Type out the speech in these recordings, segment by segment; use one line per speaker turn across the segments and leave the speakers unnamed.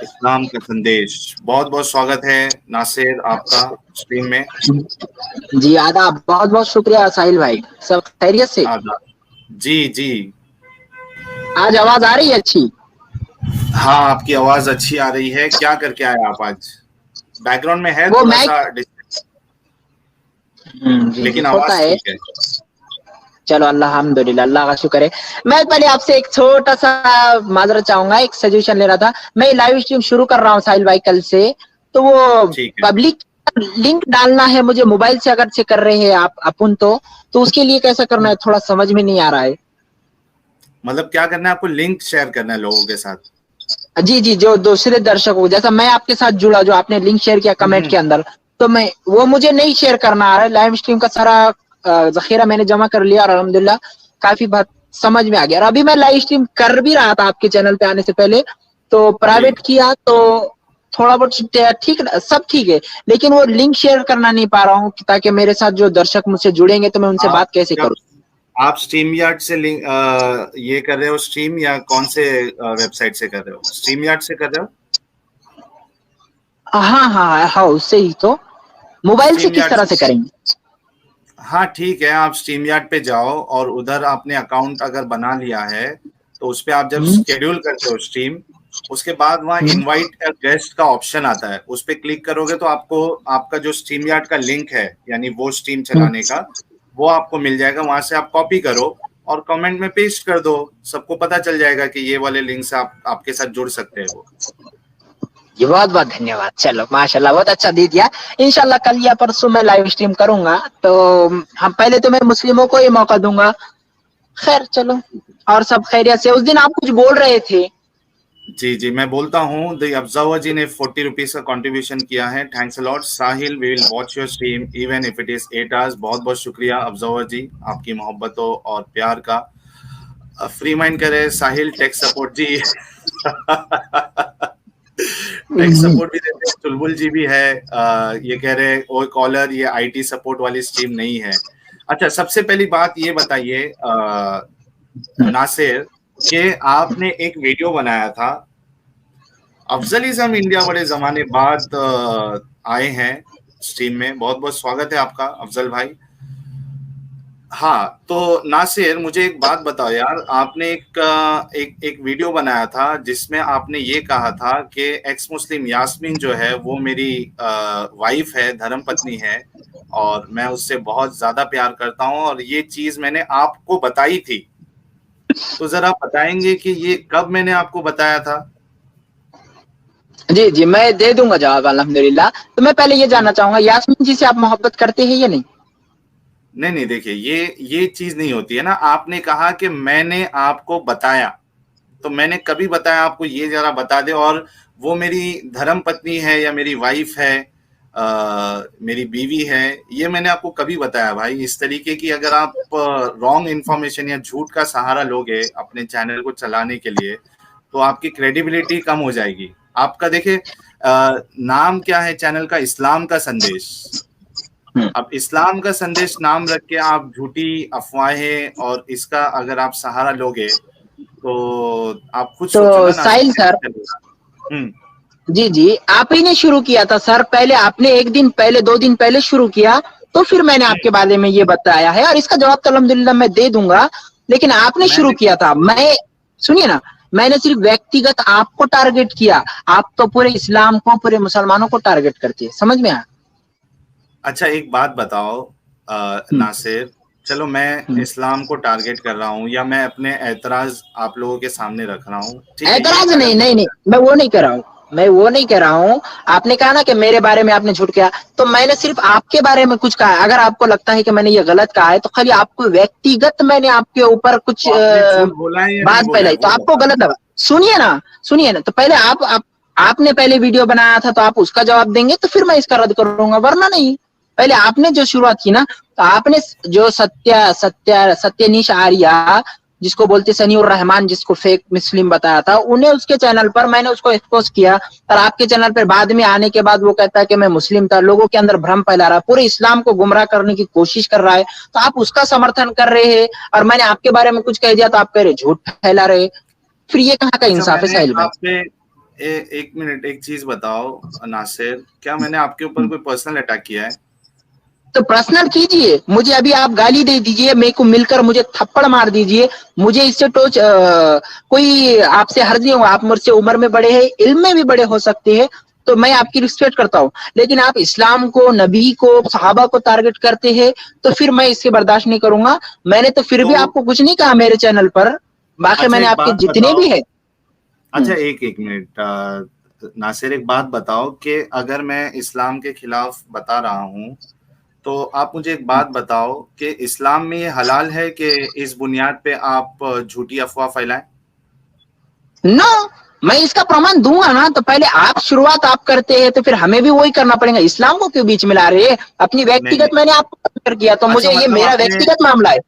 इस्लाम का संदेश। बहुत बहुत स्वागत है नासिर आपका स्ट्रीम में।
जी आदाब, बहुत बहुत शुक्रिया साहिल भाई। सब खैरियत से?
आदाब। जी जी।
आज आवाज आ रही है अच्छी?
हाँ, आपकी आवाज अच्छी आ रही है। क्या करके आए आप आज? बैकग्राउंड में है
वो
थोड़ा
मैं
सा
जी जी
लेकिन
होता
आवाज
है।
ठीक है।
चलो अल्हम्दुलिल्लाह, अल्लाह का शुक्र है। मैं पहले आपसे एक छोटा सा माजरत चाहूंगा, एक सजेशन ले रहा था। मैं लाइव स्ट्रीम शुरू कर रहा हूँ साहिल भाई कल से, तो वो
ठीक है।
पब्लिक लिंक डालना है मुझे मोबाइल से, अगर से कर रहे हैं आप अपन तो उसके लिए कैसा करना है थोड़ा समझ में नहीं आ रहा है।
मतलब क्या करना है आपको? लिंक शेयर करना है लोगों के साथ?
जी जी, जो दूसरे दर्शक हो, जैसा मैं आपके साथ जुड़ा, जो आपने लिंक शेयर किया कमेंट
हम्म।
के अंदर, तो मैं वो मुझे नहीं शेयर करना आ रहा है। लाइव स्ट्रीम का सारा जखीरा मैंने जमा कर लिया और अल्हम्दुलिल्लाह काफी बात समझ में आ गया। और अभी मैं लाइव स्ट्रीम कर भी रहा था आपके चैनल पे आने से पहले, तो
जी।
प्राइवेट किया तो थोड़ा बहुत ठीक, सब ठीक है, लेकिन वो लिंक शेयर करना नहीं पा रहा हूँ ताकि मेरे साथ जो दर्शक मुझसे जुड़ेंगे तो मैं उनसे
आप
बात कैसे
जब
करूँ।
आप स्ट्रीम यार्ड से लिंक ये कर रहे हो स्ट्रीम, या कौन से वेबसाइट से कर रहे हो? स्ट्रीम यार्ड से कर रहे हो?
हाँ हाँ हाँ, उससे ही तो। मोबाइल से
स्ट्रीम
किस
यार्ड
तरह
से।
से करेंगे?
हाँ ठीक है, आप स्ट्रीम यार्ड पे जाओ और उधर आपने अकाउंट अगर बना लिया है तो उस पे आप जब
हम्म,
शेड्यूल करते हो स्ट्रीम, उसके बाद वहाँ
हम्म।
इनवाइट अ गेस्ट का ऑप्शन आता है। उस पे क्लिक करोगे तो आपको आपका जो स्ट्रीम यार्ड का लिंक है, यानी वो स्ट्रीम चलाने का, वो आपको मिल जाएगा। वहां से आप कॉपी करो और कमेंट में पेस्ट कर दो। सबको पता चल जाएगा कि ये वाले लिंक से आप आपके साथ जुड़ सकते हैं वो।
जी बहुत बहुत धन्यवाद। चलो माशाल्लाह, बहुत अच्छा दे दिया। इंशाल्लाह कल या परसों मैं लाइव स्ट्रीम करूंगा, तो हम पहले तो मैं मुस्लिमों को ही मौका दूंगा। खैर चलो, और सब खैरियत से? उस दिन आप कुछ बोल रहे थे।
जी जी, मैं बोलता हूँ। द ऑब्जर्वर जी ने 40 रुपीज का कंट्रीब्यूशन किया है। Thanks a lot. Sahil, we will watch your stream even if it is 8 hours. बहुत बहुत शुक्रिया ऑब्जर्वर जी, आपकी मोहब्बतों और प्यार का। फ्री माइंड करे साहिल, टेक सपोर्ट जी। टेक सपोर्ट भी देते हैं। चुलबुल जी भी है। ये कह रहे ओ कॉलर, ये आईटी सपोर्ट वाली स्ट्रीम नहीं है। अच्छा, सबसे पहली बात ये बताइए नासिर, कि आपने एक वीडियो बनाया था। अफजलिज्म इंडिया बड़े जमाने बाद आए हैं स्ट्रीम में। बहुत बहुत स्वागत है आपका अफजल भाई। हाँ, तो नासिर मुझे एक बात बताओ यार। आपने एक वीडियो बनाया था जिसमें आपने ये कहा था कि एक्स मुस्लिम यास्मीन जो है वो मेरी वाइफ है, धर्म पत्नी है, और मैं उससे बहुत ज्यादा प्यार करता हूँ, और ये चीज मैंने आपको बताई थी। तो जरा बताएंगे कि ये कब मैंने आपको बताया था?
जी जी, मैं दे दूंगा जवाब अल्हम्दुलिल्लाह। तो मैं पहले ये जानना चाहूंगा, यास्मीन जी से आप मोहब्बत करते हैं या नहीं?
नहीं नहीं, देखिए ये चीज नहीं होती है ना। आपने कहा कि मैंने आपको बताया, तो मैंने कभी बताया आपको? ये जरा बता दे। और वो मेरी धर्म पत्नी है या मेरी वाइफ है, मेरी बीवी है, ये मैंने आपको कभी बताया भाई? इस तरीके की अगर आप रॉन्ग इन्फॉर्मेशन या झूठ का सहारा लोगे अपने चैनल को चलाने के लिए, तो आपकी क्रेडिबिलिटी कम हो जाएगी। आपका देखिए नाम क्या है चैनल का? इस्लाम का संदेश। अब इस्लाम का संदेश नाम रख के आप झूठी अफवाहें और इसका अगर आप सहारा लोगे तो आप खुद सोचो
तो
ना नासिर,
साहिल सर,
कैसे चलेगा? हम्म।
जी जी, आप ही ने शुरू किया था सर। पहले आपने एक दिन पहले, 2 दिन पहले शुरू किया, तो फिर मैंने आपके बारे में ये बताया है, और इसका जवाब तो अल्हम्दुलिल्लाह मैं दे दूंगा। लेकिन आपने शुरू
मैंने
किया था। मैं, सुनिए ना, मैंने सिर्फ व्यक्तिगत आपको टारगेट किया। आप तो पूरे इस्लाम को, पूरे मुसलमानों को टारगेट करती है, समझ में आया?
अच्छा एक बात बताओ
हम्म,
नासिर, चलो मैं
हम्म।
इस्लाम को टारगेट कर रहा हूँ या मैं अपने एतराज आप लोगों के सामने रख रहा हूँ, ठीक है, ये
ऐतराज नहीं,
अलग
नहीं
बात
नहीं,
है।
मैं वो नहीं कह रहा हूँ। मैं वो नहीं कह रहा हूँ। आपने कहा ना कि मेरे बारे में आपने झूठ किया, तो मैंने सिर्फ आपके बारे में कुछ कहा है। अगर आपको लगता है कि मैंने ये गलत कहा है, तो खाली आपको व्यक्तिगत मैंने आपके ऊपर कुछ
तो आपने झूठ बोला है या नहीं
बात
बोला है
फैलाई, तो
वो
आपको
बता
गलत
दो।
लगा। सुनिए ना, सुनिए ना, तो पहले आपने पहले वीडियो बनाया था, तो आप उसका जवाब देंगे, तो फिर मैं इसका रद्द करूंगा, वरना नहीं। पहले आपने जो शुरुआत की ना, तो आपने जो सत्यनिश आर्या, जिसको बोलते सनी और रहमान, जिसको फेक मुस्लिम बताया था, उन्हें उसके चैनल पर मैंने उसको एक्सपोज किया। और आपके चैनल पर बाद में आने के बाद वो कहता है कि मैं मुस्लिम था, लोगों के अंदर भ्रम फैला रहा है, पूरे इस्लाम को गुमराह करने की कोशिश कर रहा है। तो आप उसका समर्थन कर रहे हैं, और मैंने आपके बारे में कुछ कह दिया तो आप कह रहे झूठ फैला रहे। फिर ये कहाँ का
अच्छा,
इंसाफ है
मैंने
साहिल भाई?
आपसे एक मिनट, एक चीज बताओ नासिर, क्या मैंने आपके ऊपर कोई पर्सनल अटैक किया है?
तो पर्सनल कीजिए, मुझे अभी आप गाली दे दीजिए, मेरे को मिलकर मुझे थप्पड़ मार दीजिए, मुझे इससे कोई आपसे हर्ज नहीं होगा। आप मुझसे उम्र में बड़े हैं, इल्म में भी बड़े हो सकते हैं, तो मैं आपकी रिस्पेक्ट करता हूँ। लेकिन आप इस्लाम को, नबी को, सहाबा को टारगेट करते हैं, तो फिर मैं इससे बर्दाश्त नहीं करूंगा। मैंने तो फिर भी
तो
आपको कुछ नहीं कहा मेरे चैनल पर, बाकी
अच्छा
मैंने
एक
आपके
बात
जितने
बताओ,
भी है।
अच्छा एक एक मिनट, नासिर एक बात बताओ कि अगर मैं इस्लाम के खिलाफ बता रहा हूँ, तो आप मुझे एक बात बताओ कि इस्लाम में ये हलाल है कि इस बुनियाद पे आप झूठी अफवाह फैलाएं?
नो, मैं इसका प्रमाण दूंगा ना। तो पहले आप शुरुआत आप करते हैं, तो फिर हमें भी वही करना पड़ेगा। इस्लाम को क्यों बीच में ला रहे हैं? अपनी
नहीं
व्यक्तिगत
नहीं,
मैंने आपको शेयर किया, तो
अच्छा
मुझे ये
मतलब
मेरा
आपने,
व्यक्तिगत मामला है।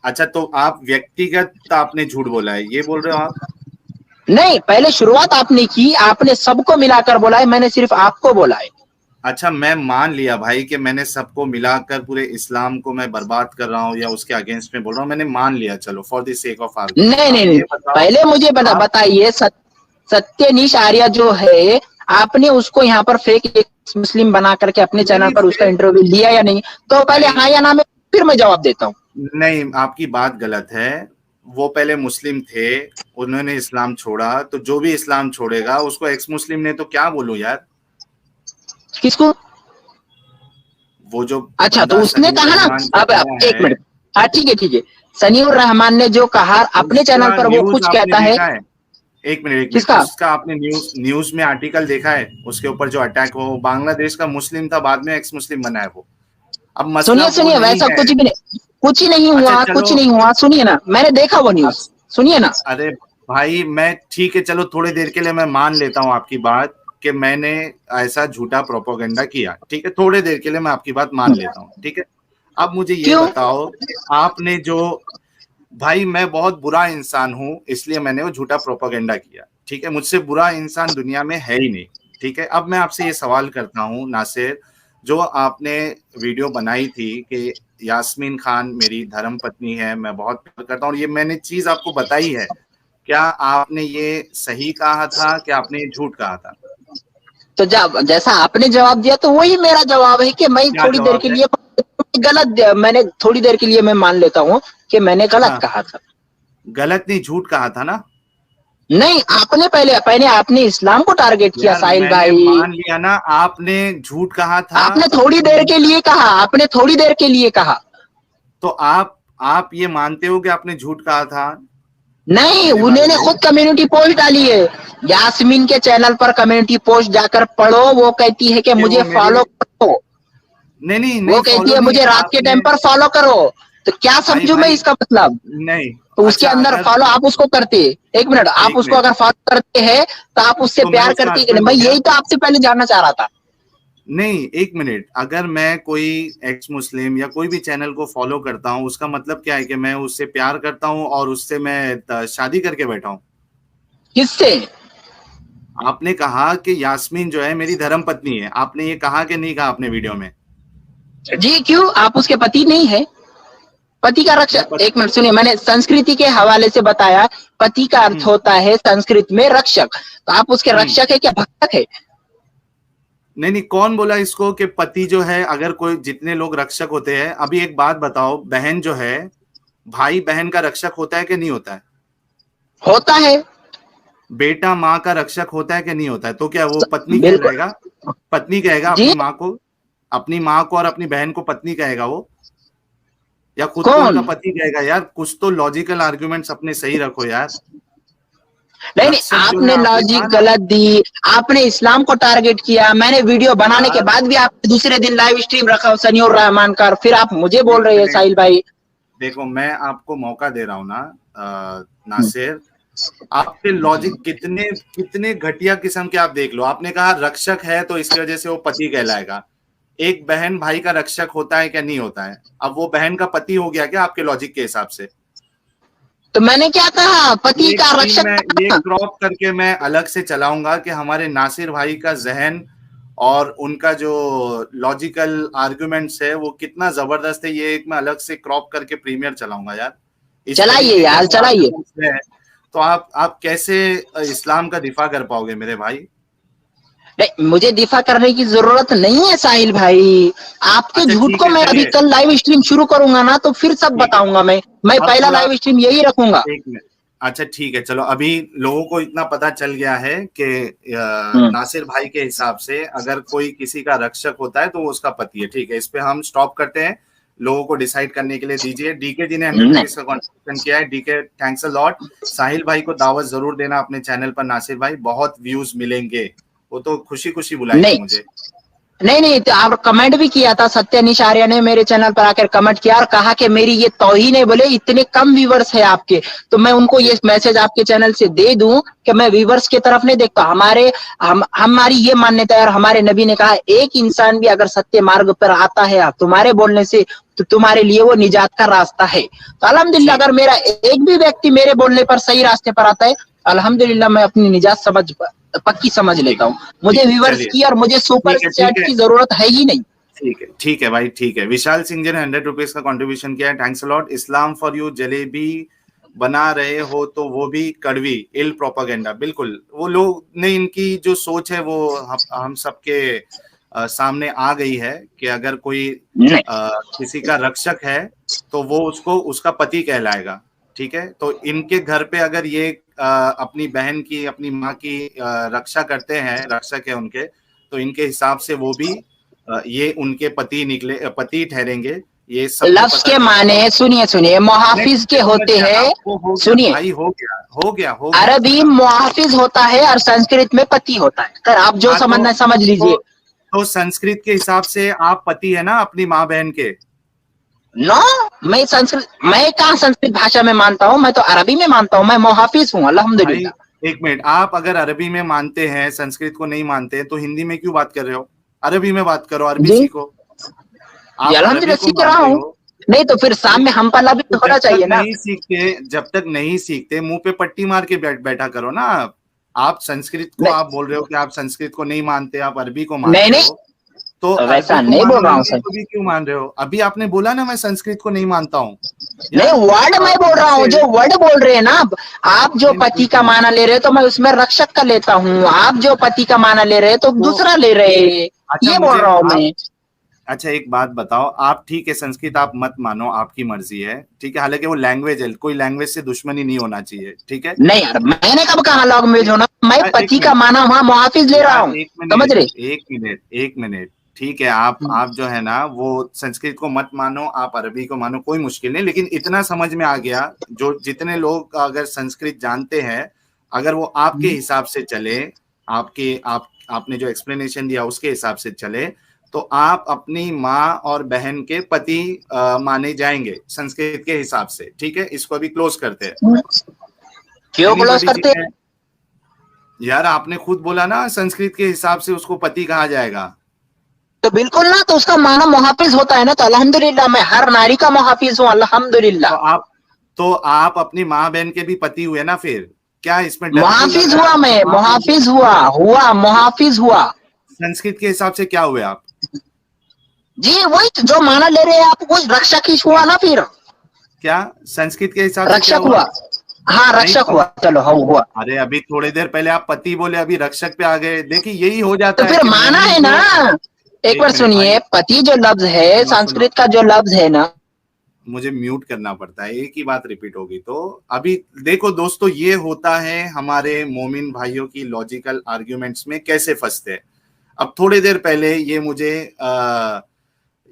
अच्छा तो आप व्यक्तिगत आपने झूठ बोला है, ये बोल रहे हो आप?
नहीं, पहले शुरुआत आपने की, आपने सबको मिलाकर बोला है, मैंने सिर्फ आपको बोला है।
अच्छा मैं मान लिया भाई कि मैंने सबको मिलाकर पूरे इस्लाम को मैं बर्बाद कर रहा हूँ या उसके अगेंस्ट में बोल रहा हूँ, मैंने मान लिया, चलो for the sake of argument.
नहीं
अब
नहीं नहीं,
ये बताओ,
पहले मुझे
आप,
बताइए, सत्यनीश आर्या जो है, आपने उसको यहाँ पर फेक एक मुस्लिम बना करके अपने
नहीं
चैनल
नहीं
पर उसका
फेक,
इंटरव्यू लिया या नहीं? तो पहले
नहीं
हाँ या ना में फिर मैं जवाब देता हूँ।
नहीं, आपकी बात गलत है। वो पहले मुस्लिम थे, उन्होंने इस्लाम छोड़ा, तो जो भी इस्लाम छोड़ेगा उसको एक्स मुस्लिम ने तो क्या बोलूं यार।
किसको?
वो जो
अच्छा, तो
बंदा
उसने
सलीम
कहा ना।
रहमान
अब
कहलाया
एक
है,
मिनट, हाँ ठीक है ठीक है। सनीउर रहमान ने जो कहा अपने चैनल
उसका
पर, वो
न्यूज
कुछ
आपने
कहता है।
देखा है? एक मिनट एक मिनट,
किसका?
उसका आपने न्यूज न्यूज में आर्टिकल देखा है? उसके ऊपर जो अटैक हो, बांग्लादेश का मुस्लिम था, बाद में एक्स मुस्लिम बना है वो। अब मसला
सुनिए
वो
सुनिए,
नहीं
वैसा
है।
कुछ भी नहीं, कुछ ही नहीं
अच्छा
हुआ,
चलो,
कुछ नहीं हुआ। सुनिए ना, मैंने देखा वो न्यूज, सुनिए ना।
अरे भाई मैं ठीक है, चलो थोड़ी देर के लिए मैं मान लेता हूँ आपकी बात कि मैंने ऐसा झूठा प्रोपोगंडा किया, ठीक है, थोड़ी देर के लिए मैं आपकी बात मान लेता हूँ, ठीक है। अब मुझे ये
क्यों?
बताओ कि आपने जो, भाई मैं बहुत बुरा इंसान हूं इसलिए मैंने वो झूठा प्रोपोगंडा किया, ठीक है, मुझसे बुरा इंसान दुनिया में है ही नहीं, ठीक है। अब मैं आपसे ये सवाल करता हूं नासिर, जो आपने वीडियो बनाई थी कि यास्मीन खान मेरी धर्म पत्नी है, मैं बहुत प्यार करता हूँ, और ये मैंने चीज आपको बताई है, क्या आपने ये सही कहा था कि आपने ये झूठ कहा था?
तो जब जैसा आपने जवाब दिया, तो वही मेरा जवाब है कि मैं
क्या
थोड़ी देर
जवाब
के
है?
लिए मैंने थोड़ी देर के लिए मैं मान लेता हूँ कि मैंने गलत
हाँ,
कहा था।
गलत नहीं, झूठ कहा था ना?
नहीं, आपने पहले पहले आपने इस्लाम को टारगेट किया,
यार
साहिल
मैंने
भाई।
मान लिया ना, आपने झूठ कहा था।
आपने थोड़ी देर के लिए कहा, आपने थोड़ी देर के लिए कहा।
तो आप ये मानते हो कि आपने झूठ कहा था?
नहीं,
मेरे भाई
उन्होंने खुद कम्युनिटी पोस्ट डाली है। यास्मीन के चैनल पर कम्युनिटी पोस्ट जाकर पढ़ो, वो कहती है कि
कि
मुझे
वो मेरी,
फॉलो करो।
नहीं नहीं
वो
नहीं,
कहती
फॉलो
है
नहीं
मुझे रात के
आपने,
टाइम पर फॉलो करो। तो क्या
भाई
समझू मैं
भाई
इसका मतलब?
नहीं,
तो उसके
अच्छा
अंदर
अगर,
फॉलो आप उसको करते, एक मिनट, आप
एक
उसको
मिनट,
अगर फॉलो करते हैं, तो आप उससे
तो मैं
प्यार
उसका
करते कि नहीं?
हस्बैंड
मैं
हो गया?
यही तो आपसे पहले जानना चाह रहा था।
नहीं एक मिनट, अगर मैं कोई एक्स मुस्लिम या कोई भी चैनल को फॉलो करता हूँ, उसका मतलब क्या है कि मैं उससे प्यार करता हूँ और उससे मैं शादी करके बैठा हूँ?
किससे?
आपने कहा कि यास्मीन जो है मेरी धर्म पत्नी है, आपने ये कहा कि नहीं कहा आपने वीडियो में?
जी, क्यों? आप उसके पति नहीं है? पति का
मैं
रक्षक,
पत,
एक मिनट सुनिए, मैंने संस्कृति के हवाले से बताया। पति का अर्थ
हम्म
होता है संस्कृत में रक्षक। तो आप उसके
हम्म,
रक्षक है क्या भक्षक है?
नहीं नहीं, कौन बोला इसको कि पति जो है, अगर कोई, जितने लोग रक्षक होते हैं, अभी एक बात बताओ, बहन जो है, भाई बहन का रक्षक होता है कि नहीं होता है?
होता है।
बेटा माँ का रक्षक होता है कि नहीं होता है? तो क्या वो पत्नी
बिल्कुल।
कहलाएगा? पत्नी कहेगा
जी।
अपनी माँ को? अपनी माँ को और अपनी बहन को पत्नी कहेगा वो, या खुद को
कौन?
उनका पति कहेगा? यार कुछ तो लॉजिकल आर्ग्यूमेंट्स अपने सही रखो यार।
नहीं नहीं,
रक्षक जो है
आपने
आपने कहा
लॉजिक
ना,
गलत दी। आपने इस्लाम को टारगेट किया, मैंने वीडियो बनाने के
यार
बाद भी आप दूसरे दिन लाइव स्ट्रीम रखा सनीउर रहमान का, और फिर आप मुझे बोल
एक
रहे हैं
मिनट,
साहिल भाई।
देखो मैं आपको मौका दे रहा हूं ना, नासिर, आपके लॉजिक कितने कितने घटिया किस्म के, आप देख लो, आपने कहा रक्षक है तो इसकी वजह से वो पति कहलाएगा। एक बहन भाई का रक्षक होता है क्या नहीं होता है? अब वो बहन का पति हो गया क्या आपके लॉजिक के हिसाब से?
तो मैंने क्या कहा, पति
ये
का
सीन
रक्षक
मैं, ये
कहा।
क्रॉप करके मैं अलग से चलाऊंगा कि हमारे नासिर भाई का जहन और उनका जो लॉजिकल आर्गुमेंट्स है वो कितना जबरदस्त है, ये एक मैं अलग से क्रॉप करके प्रीमियर चलाऊंगा यार। इस
चलाइए
तरीके के
यार,
अगर
चलाइए।
आर्गुमेंट्स है तो आप कैसे इस्लाम का दिफा कर पाओगे मेरे भाई?
नहीं, मुझे दिफा करने की जरूरत नहीं है साहिल भाई। आपके
अच्छा
झूठ
ठीक
को
है,
मैं अभी
चलिए
कल लाइव स्ट्रीम शुरू करूंगा ना, तो फिर सब
ठीक है।
बताऊंगा मैं
अब
पहला
थोड़ा
लाइव स्ट्रीम यही रखूंगा।
एक मिनट, अच्छा ठीक है, चलो अभी लोगों को इतना पता चल गया है कि
हम्म।
नासिर भाई के हिसाब से अगर कोई किसी का रक्षक होता है तो वो उसका पति है। ठीक है, इस पे हम स्टॉप करते हैं, लोगों को डिसाइड करने के लिए दीजिए। डीके जी ने 100 रुपीज का कॉन्ट्रीब्यूशन किया है, डीके थैंक्स अ लॉट। साहिल भाई को दावत जरूर देना अपने चैनल पर, नासिर भाई बहुत व्यूज मिलेंगे, वो तो खुशी खुशी बुलाएंगे
नहीं
मुझे।
नहीं, तो आप कमेंट भी किया था, सत्यानीश आर्य ने मेरे चैनल पर आकर कमेंट किया और कहा कि मेरी ये तौहीन है, बोले इतने कम व्यूवर्स है आपके, तो मैं उनको ये मैसेज आपके चैनल से दे दूं कि मैं व्यूवर्स की तरफ नहीं देखता। हमारी ये मान्यता है और हमारे नबी ने कहा, एक इंसान भी अगर सत्य मार्ग पर आता है तुम्हारे बोलने से, तो तुम्हारे लिए वो निजात का रास्ता है। तो अल्हम्दुलिल्लाह, अगर मेरा एक भी व्यक्ति मेरे बोलने पर सही रास्ते पर आता है, अल्हम्दुलिल्लाह मैं अपनी निजात पक्की समझ लेता हूँ। मुझे व्यूवर्स
चलिए
की और मुझे सुपर
ठीक है, ठीक
चैट
है,
की जरूरत है ही नहीं।
ठीक है, ठीक है भाई, ठीक है। विशाल सिंह जी ने 100 रुपीज का कंट्रीब्यूशन किया है, thanks lot. Islam for you jalebi बना रहे हो तो वो भी कड़वी, इल प्रोपागेंडा। बिल्कुल, वो लोग ने, इनकी जो सोच है वो हम सबके सामने आ गई है कि अगर कोई किसी का रक्षक है तो वो उसको उसका पति कहलाएगा। ठीक है, तो इनके घर पे अगर ये अपनी बहन की, अपनी माँ की रक्षा करते हैं, रक्षक है उनके, तो इनके हिसाब से वो भी ये उनके पति निकले, पति ठहरेंगे। ये सबको
लफ्ज
पता
के
चल
माने सुनिए, मुहाफिज के
नहीं, समझ
होते
गया
हैं।
आपको, हो गया
सुनिए,
भाई, हो गया, हो गया, हो गया
अरबी
खत्म।
मुहाफिज होता है और संस्कृत में पति होता है। कर आप जो
हाँ
समझना है समझ लीजिए।
तो संस्कृत के हिसाब से आप पति है ना अपनी माँ बहन के?
नो, मैं कहाँ संस्कृत भाषा में मानता हूँ, मैं तो अरबी में मानता हूँ। मैं मुहाफिज हूँ
भाई
अल्हम्दुलिल्लाह।
एक मिनट, आप अगर अरबी में मानते हैं, संस्कृत को नहीं मानते हैं, तो हिंदी में क्यों बात कर रहे हो? अरबी में बात करो, अरबी
जी,
सीखो।
जी
आप अरबी
अल्हम्दुलिल्लाह
को
सीख रहा
मानते
हूँ।
हो।
नहीं तो फिर
अरे
सामने हम पल्ला भी
तो
तो होना चाहिए ना।
जब तक नहीं सीखते मुंह पे पट्टी मार के बैठा करो ना। आप संस्कृत को,
नहीं
आप बोल रहे हो कि आप संस्कृत को नहीं मानते, आप अरबी को
नहीं,
मानते हो, तो अरबी
वैसा
को
नहीं
मानो,
बोल रहा हूँ
हिंदी
सर।
को भी क्यों मान रहे हो? अभी आपने बोला ना मैं संस्कृत को नहीं मानता हूँ
नहीं,
यार।
वर्ड मैं बोल रहा हूँ,
मुझसे
जो वर्ड बोल रहे हैं ना आप जो
नहीं, नहीं,
पति
एक
का
मिनट,
माना ले रहे हो, तो मैं उसमें रक्षक का लेता हूँ। आप जो पति का माना ले रहे हैं तो
तो
दूसरा ले रहे हैं,
अच्छा
ये बोल
मुझे
रहा हूँ
आप,
मैं।
अच्छा एक बात बताओ, आप ठीक है संस्कृत आप मत मानो, आपकी मर्जी है, ठीक है, हालांकि वो लैंग्वेज है, कोई लैंग्वेज से दुश्मनी नहीं होना चाहिए, ठीक है।
नहीं यार, मैंने कब कहा लॉन्ग में होना, मैं
यार एक
पति का
मिनट,
माना वहां मुहाफिज ले रहा
यार
हूँ।
एक
समझ
मिनट,
रहे?
एक मिनट, एक मिनट, ठीक है, आप जो है ना वो संस्कृत को मत मानो, आप अरबी को मानो, कोई मुश्किल नहीं, लेकिन इतना समझ में आ गया, जो जितने लोग अगर संस्कृत जानते हैं, अगर वो आपके हिसाब से चले, आपने जो एक्सप्लेनेशन दिया उसके हिसाब से चले, तो आप अपनी माँ और बहन के पति माने जाएंगे संस्कृत के हिसाब से। ठीक है, इसको अभी क्लोज करते हैं।
क्यों क्लोज
एनीबॉडी जी
करते हैं?
ने, यार आपने खुद बोला ना संस्कृत के हिसाब से उसको पति कहा जाएगा।
तो बिल्कुल ना, तो उसका माना मुहाफिज होता है ना। तो अल्हम्दुलिल्लाह मैं हर नारी का मुहाफिज हूँ
तो
अल्हम्दुलिल्लाह।
आप अपनी माँ बहन के भी पति हुए ना, फिर क्या इसमें डर क्यों लग
मुहाफिज
रहा है
हुआ,
आपको?
मैं
माँ बहन के
मुहाफिज हुआ मुहाफिज हुआ।
संस्कृत के हिसाब से क्या हुए आप?
जी वही तो जो माना ले रहे हैं आप, वो रक्षक ही हुआ
क्या
ना फिर।
क्या संस्कृत के हिसाब से क्या
रक्षक
हुआ?
हुआ, हाँ
नहीं
रक्षक हुआ, चलो हाँ हुआ।
अरे अभी थोड़ी देर पहले आप पति बोले, अभी रक्षक पे आ गए। देखिए यही हो
तो
जाता है
फिर
कि
माना
मोमिन
है
जो,
ना। एक
एक
बार
मिनट भाई,
सुनिए, पति जो लफ्ज है,
सुनो सुनो,
संस्कृत का जो लफ्ज है ना।
मुझे म्यूट करना पड़ता है, एक ही बात रिपीट होगी तो। अभी देखो दोस्तों, ये होता है हमारे मोमिन भाइयों की लॉजिकल आर्ग्यूमेंट्स में कैसे फंसते हैं। अब थोड़ी देर पहले ये मुझे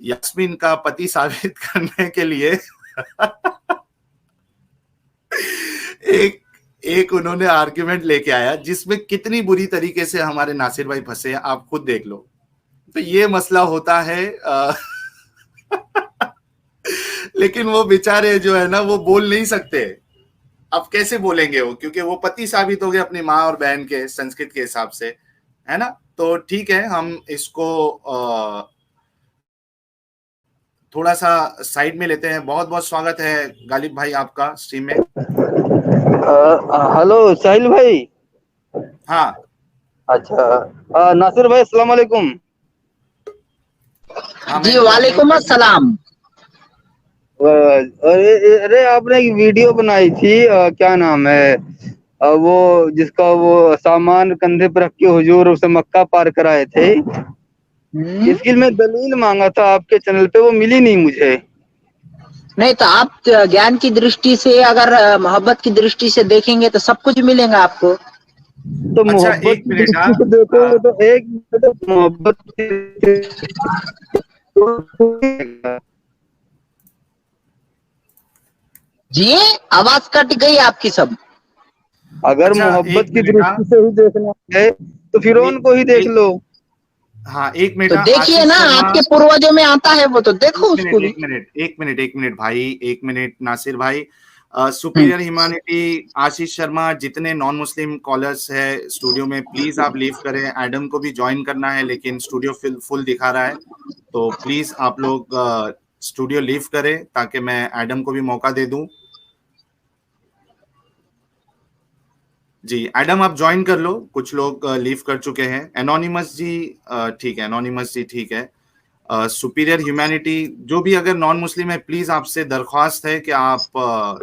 यास्मीन का पति साबित करने के लिए एक एक उन्होंने आर्ग्यूमेंट लेके आया, जिसमें कितनी बुरी तरीके से हमारे नासिर भाई फंसे हैं, आप खुद देख लो। तो ये मसला होता है लेकिन वो बेचारे जो है ना वो बोल नहीं सकते। अब कैसे बोलेंगे वो, क्योंकि वो पति साबित हो गए अपनी माँ और बहन के संस्कृत के हिसाब से, है ना। तो ठीक है, हम इसको थोड़ा सा साइड में लेते हैं। बहुत बहुत स्वागत है गालिब भाई आपका स्ट्रीम में।
हेलो साहिल भाई।
हाँ
अच्छा, नासिर भाई अस्सलाम वालेकुम।
हाँ,
जी
मैं म्यूट
वालेकुम
कर दिया।
अस्सलाम।
अरे अरे आपने एक वीडियो बनाई थी, क्या नाम है, वो जिसका वो सामान कंधे पर रख के हुजूर उसे मक्का पार कराए थे, इसकी मैं दलील मांगा था आपके चैनल पे, वो मिली नहीं मुझे।
नहीं तो आप ज्ञान की दृष्टि से अगर मोहब्बत की दृष्टि से देखेंगे तो सब कुछ मिलेगा आपको।
तो
अच्छा
मोहब्बत
एक
की
मिनट,
दृष्टि से देखोगे तो एक मिनट, मोहब्बत
जी आवाज कट गई आपकी सब।
अगर
अच्छा
मोहब्बत
एक
की
मिनट,
दृष्टि से ही देखना है तो फिर उनको ही देख लो।
हाँ एक मिनट,
तो देखिए
आशीष
ना,
शर्मा,
आपके पूर्वजों में आता है वो, तो देखो
एक
उसको
मिनट
भी।
एक मिनट एक मिनट एक मिनट भाई, एक मिनट नासिर भाई। सुपीरियर ह्यूमैनिटी, आशीष शर्मा, जितने नॉन मुस्लिम कॉलर्स है स्टूडियो में, प्लीज आप लीव करें। एडम को भी ज्वाइन करना है लेकिन स्टूडियो फुल दिखा रहा है, तो प्लीज आप लोग स्टूडियो लीव करें ताकि मैं एडम को भी मौका दे दूं। जी एडम आप ज्वाइन कर लो, कुछ लोग लीव कर चुके हैं। एनोनिमस जी ठीक है, एनोनिमस जी ठीक है। सुपीरियर ह्यूमैनिटी, जो भी अगर नॉन मुस्लिम है, प्लीज आपसे दरख्वास्त है कि आप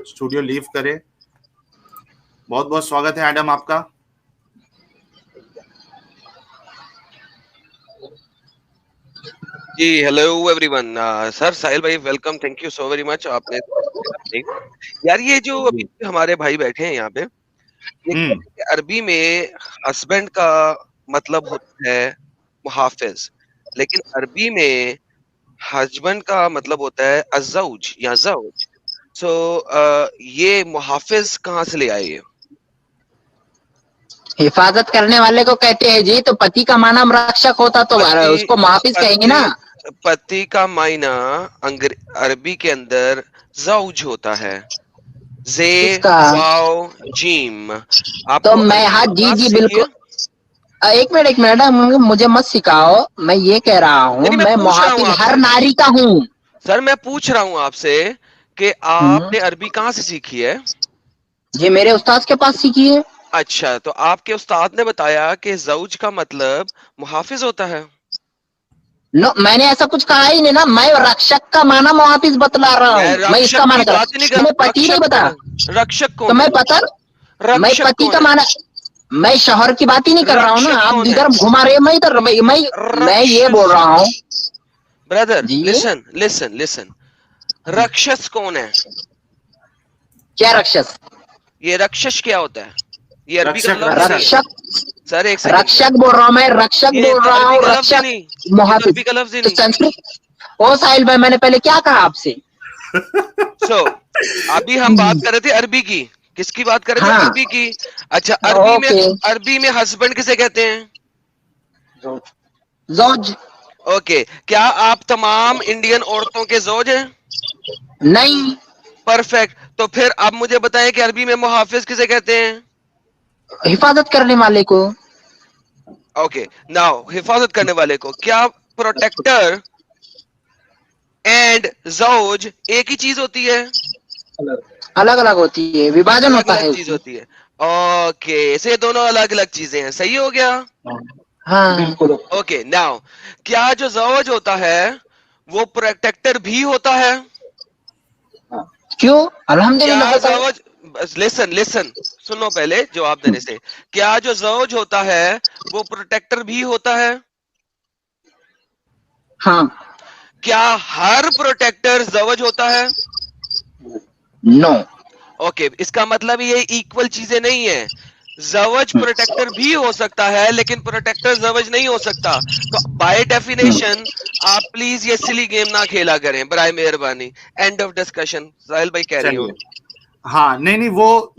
स्टूडियो लीव करें। बहुत बहुत स्वागत है एडम आपका।
जी हेलो एवरीवन। सर साहिल भाई welcome, thank you so very much. आपने यार ये जो अभी हमारे भाई बैठे हैं यहाँ पे, ये कहते हैं कि अरबी में हस्बैंड का मतलब होता है मुहाफिज, लेकिन अरबी में हस्बैंड का मतलब होता है अज़ौज या ज़ौज। सो ये मुहाफिज कहाँ से ले आए ये?
हिफाजत करने वाले को कहते हैं जी। तो पति का माना रक्षक होता तो उसको मुहाफिज कहेंगे ना।
पति का मायना अरबी के अंदर ज़ौज होता है, जे
किसका?
Wow gym.
तो
आपको
मैं,
अरबी
हाँ जी
कहाँ से
जी
सीखी है?
बिल्कुल। एक मिनट मैडम, मुझे मत सिखाओ। मैं ये कह रहा हूँ,
नहीं मैं
मैं
पूछ रहा हूँ
मुहाफिज हर
आपसे,
नारी का हूँ।
सर मैं पूछ रहा हूँ आपसे कि आपने अरबी कहाँ से सीखी है?
ये मेरे उस्ताद के पास सीखी है।
अच्छा, तो आपके उस्ताद ने बताया कि ज़ौज का मतलब मुहाफिज होता है।
नो, मैंने ऐसा कुछ कहा ही नहीं ना। मैं रक्षक का माना मुहाफिज बतला रहा
मैं
हूँ। मैं
रक्षक
इसका माना
की
कर रहा
बात ही नहीं
हूँ,
कर,
मैंने पति नहीं
रक्षक
बता।
कौन है? रक्षक
तो
कौन
मैं
है?
पता, मैं
रक्षक
पति
कौन
का
है?
माना, मैं शौहर की बात ही नहीं कर रहा हूँ ना।
रक्षक
आप
कौन है?
जिधर घुमा रहे हो, मैं इधर, मैं ये बोल रहा हूँ
ब्रदर
जी।
लिसन लिसन लिसन, रक्षस कौन है?
क्या रक्षस?
ये रक्षस क्या होता है? ये अरबी का
रक्षक
लफ्ज नहीं है
रक्षक,
सर, एक सेकंड सर।
रक्षक बोल रहा हूँ मैं, रक्षक
ये
बोल
तो
रहा
अरबी
हूँ,
का लफ्ज ही
रक्षक
नहीं, ये तो
मुहाफिज।
अरबी का लफ्ज ही
तो
नहीं।
संस्कृत। ओ साहिल भाई, मैंने पहले क्या कहा आपसे?
अभी हम बात कर रहे थे अरबी की। किसकी बात कर रहे थे?
हाँ
अरबी की। अच्छा,
ओके।
अरबी में हस्बैंड किसे कहते हैं?
जौज।
ओके, क्या आप तमाम इंडियन औरतों के जोज हैं?
नहीं।
परफेक्ट। तो फिर आप मुझे बताएं कि अरबी में मुहाफिज किसे कहते हैं?
हिफाजत करने वाले को।
ओके, नाउ हिफाजत करने वाले को। क्या प्रोटेक्टर एंड जोज एक ही चीज होती है?
अलग अलग होती है, विभाजन
अलग
होता
अलग
है
चीज
उसमें।
होती है। ओके, से दोनों अलग अलग चीजें हैं, सही हो गया।
हाँ बिल्कुल।
ओके, नाउ क्या जो जोज होता है वो प्रोटेक्टर भी होता है?
क्यों? अल्हम्दुलिल्लाह
क्या
होता है।
जोज, लिसन लिसन, सुनो पहले जवाब देने से। क्या जो जोज होता है वो प्रोटेक्टर भी होता है?
हाँ।
क्या हर प्रोटेक्टर जवज होता है?
नो।
ओके, इसका मतलब ये इक्वल चीजें नहीं है। जवज प्रोटेक्टर भी हो सकता है लेकिन प्रोटेक्टर जवज नहीं हो सकता। तो बाय डेफिनेशन आप प्लीज ये सिली गेम ना खेला करें, बराए मेहरबानी। End of discussion. साहिल भाई कैरी
चलिए,
ऑन।
हाँ नहीं नहीं, वो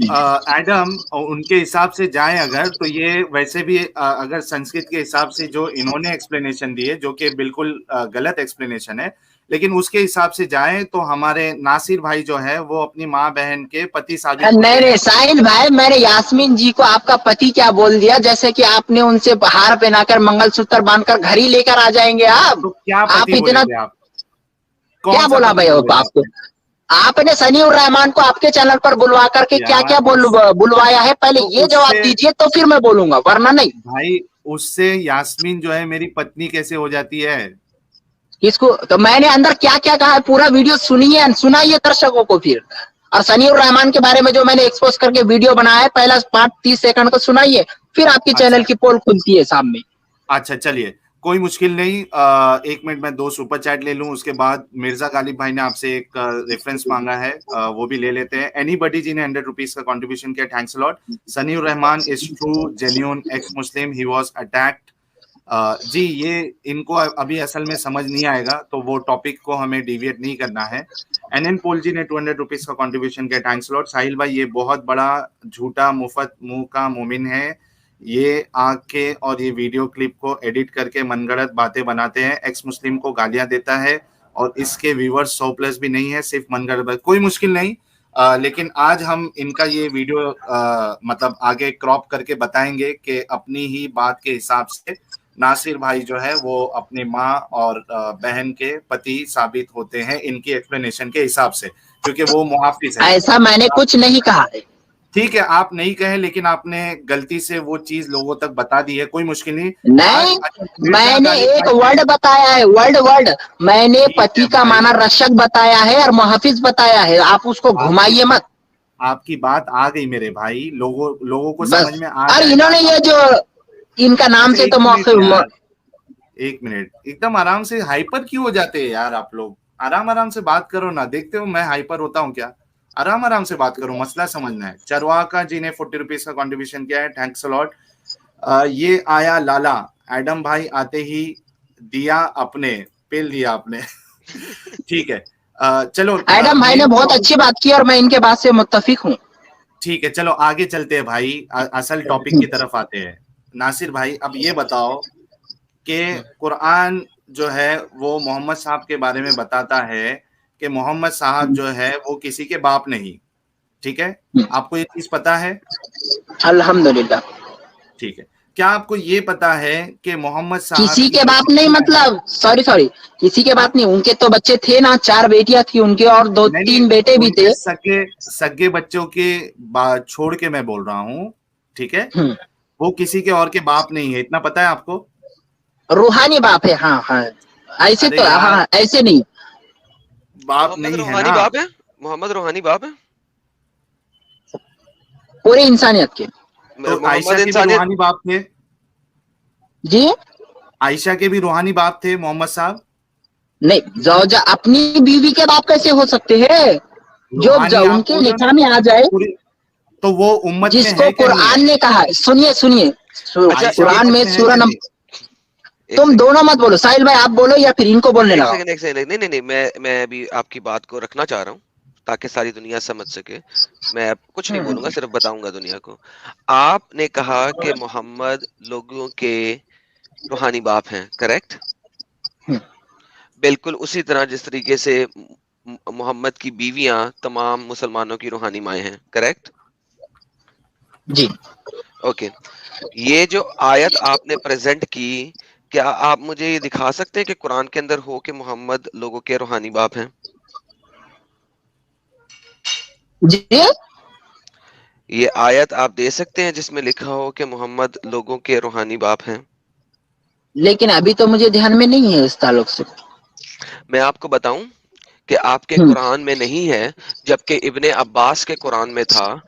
एडम उनके हिसाब से जाए अगर, तो ये वैसे भी अगर संस्कृत के हिसाब से जो इन्होंने एक्सप्लेनेशन दी है, जो कि बिल्कुल गलत एक्सप्लेनेशन है, लेकिन उसके हिसाब से जाए तो हमारे नासिर भाई जो है वो अपनी माँ बहन के पति साबित होते
नहीं
हैं।
नहीं साहिल भाई, मैंने यास्मीन जी को आपका पति क्या बोल दिया? जैसे कि आपने उनसे हार पहनाकर मंगलसूत्र बांधकर घर ही लेकर आ जाएंगे आप।
तो क्या
आप
पति बोले
इतना
थे आप?
क्या
कौन सा
बोला
पति
भाई
बोले थे
आपको?
आपने?
आपने सनीउर रहमान को आपके चैनल पर बुलवा करके क्या
यार
क्या
उस
बुलवाया है? पहले
तो
ये जवाब
उससे
दीजिए तो फिर मैं बोलूंगा, वरना नहीं।
भाई, उससे यास्मीन जो है मेरी पत्नी कैसे हो जाती है?
किसको? तो मैंने अंदर क्या क्या कहा है, पूरा वीडियो सुनिए, सुनाइए दर्शकों को फिर। और सनी उर रहमान के बारे में जो मैंने एक्सपोज करके वीडियो बनाया है, पहला पार्ट 30 सेकंड का सुनाइए, फिर आपकी चैनल की पोल खुलती है सामने।
अच्छा चलिए, कोई मुश्किल नहीं। 1 मिनट में 2 सुपर चैट ले लूं, उसके बाद मिर्जा गालिब भाई ने आपसे एक रेफरेंस मांगा है, वो भी ले लेते हैं। एनीबडी जी ने 100 रुपीज का कंट्रीब्यूशन किया, thanks a lot. Sunny ur Rahman is true genuine ex Muslim, he was attacked. जी, ये इनको अभी असल में समझ नहीं आएगा, तो वो टॉपिक को हमें डिविएट नहीं करना है। एनएन पोल जी ने 200 रुपीज का कंट्रीब्यूशन किया, थैंक्स लॉट। साहिल भाई, ये बहुत बड़ा झूठा मुफ्त मुंह का मोमिन है, ये आके और ये वीडियो क्लिप को एडिट करके मनगढ़ंत बातें बनाते हैं, एक्स मुस्लिम को गालियां देता है और इसके व्यूवर्स 100+ भी नहीं है, सिर्फ मनगढ़ंत। कोई मुश्किल नहीं, लेकिन आज हम इनका ये वीडियो मतलब आगे क्रॉप करके बताएंगे कि अपनी ही बात के हिसाब से नासिर भाई जो है वो अपनी माँ और बहन के पति साबित होते हैं इनकी एक्सप्लेनेशन के हिसाब से, क्योंकि वो मुहाफिज है।
ऐसा मैंने कुछ नहीं कहा है।
ठीक है, आप नहीं कहे, लेकिन आपने गलती से वो चीज लोगों तक बता दी है, कोई मुश्किल नहीं।
नहीं, मैंने एक वर्ड बताया है, वर्ड मैंने पति का माना रक्षक बताया है और मुहाफिज बताया है, आप उसको घुमाइए मत।
आपकी बात आ गई मेरे भाई, लोगों को समझ में आ
और इन्होंने ये जो इनका नाम से तो
एक मिनट, एकदम आराम से हाइपर क्यों हो जाते हैं यार आप लोग? आराम से बात करो ना, देखते हो मैं हाइपर होता हूँ क्या? आराम से बात करो, मसला समझना है। चरवाका जी ने 40 रुपीज का कंट्रीब्यूशन किया है, थैंक्स अ लॉट। ये आया लाला, एडम भाई आते ही दिया अपने, पेल दिया आपने। ठीक है, चलो।
एडम भाई ने बहुत अच्छी बात की और मैं इनके बात से मुत्तफिक हूँ।
ठीक है, चलो आगे चलते हैं भाई, असल टॉपिक की तरफ आते हैं। नासिर भाई, अब ये बताओ कि कुरान जो है वो मोहम्मद साहब के बारे में बताता है कि मोहम्मद साहब जो है वो किसी के बाप नहीं, ठीक है? आपको ये चीज पता है?
अल्हम्दुलिल्लाह।
ठीक है, क्या आपको ये पता है कि मोहम्मद साहब
किसी के बाप नहीं, मतलब सॉरी किसी के बाप नहीं, उनके तो बच्चे थे ना, 4 बेटियां थी उनके और 2-3 बेटे भी थे।
सगे बच्चों के छोड़ के मैं बोल रहा हूँ, ठीक है? वो किसी के और के बाप नहीं है, इतना पता है आपको?
रूहानी बाप है। हाँ, ऐसे तो हाँ, ऐसे नहीं
बाप नहीं है ना।
बाप है मोहम्मद, रूहानी बाप है
पूरी इंसानियत के।
तो आयशा के भी रूहानी बाप थे
जी,
आयशा के भी रूहानी बाप थे मोहम्मद साहब।
नहीं, जौजा अपनी बीवी के बाप कैसे हो सकते हैं? जो उनके लिखा में आ जाए
तो वो उम्मत में
जिसको कुरान ने कहा। सुनिए कुरान में सूरह नंबर, तुम दोनों मत बोलो, साहिल भाई आप बोलो या फिर इनको बोलने लगाओ।
नहीं, मैं अभी आपकी बात को रखना चाह रहा हूँ ताकि सारी दुनिया समझ सके। मैं कुछ नहीं बोलूंगा, सिर्फ बताऊंगा दुनिया को। आपने कहा कि मोहम्मद लोगों के रूहानी बाप हैं, करेक्ट? बिल्कुल उसी तरह जिस तरीके से मोहम्मद की बीवियां तमाम मुसलमानों की रूहानी माएँ हैं, करेक्ट?
जी,
ओके। ये जो आयत आपने प्रेजेंट की, क्या आप मुझे ये दिखा सकते हैं कि कुरान के अंदर हो कि मोहम्मद लोगों के रूहानी बाप हैं?
जी,
ये आयत आप दे सकते हैं जिसमें लिखा हो कि मोहम्मद लोगों के रूहानी बाप हैं?
लेकिन अभी तो मुझे ध्यान में नहीं है इस ताल्लुक से।
मैं आपको बताऊं कि आपके कुरान में नहीं है, जबकि इब्ने अब्बास के कुरान में था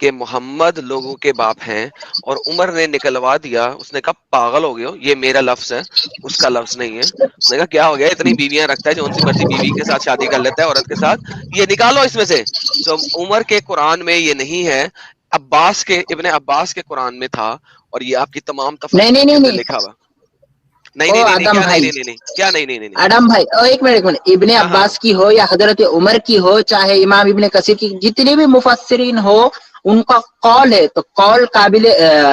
कि मोहम्मद लोगों के बाप हैं, और उमर ने निकलवा दिया। उसने कहा पागल हो गए हो, ये मेरा लफ्ज है, उसका लफ्ज नहीं है। उसने कहा क्या हो गया, इतनी बीवियां रखता है, जो उनसी मर्जी बीवी के साथ शादी कर लेता है, औरत के साथ, ये निकालो इसमें से। तो उमर के कुरान में ये नहीं है, इब्ने अब्बास के कुरान में था, और ये आपकी तमाम तफसीर के अंदर लिखा हुआ। नहीं,
आदम भाई, एक मिनट, इब्ने अब्बास की हो या हजरत उमर की हो, चाहे इमाम इब्ने कसीर की, जितने भी मुफस्सिरीन हो, उनका कौल है तो कौल काबिल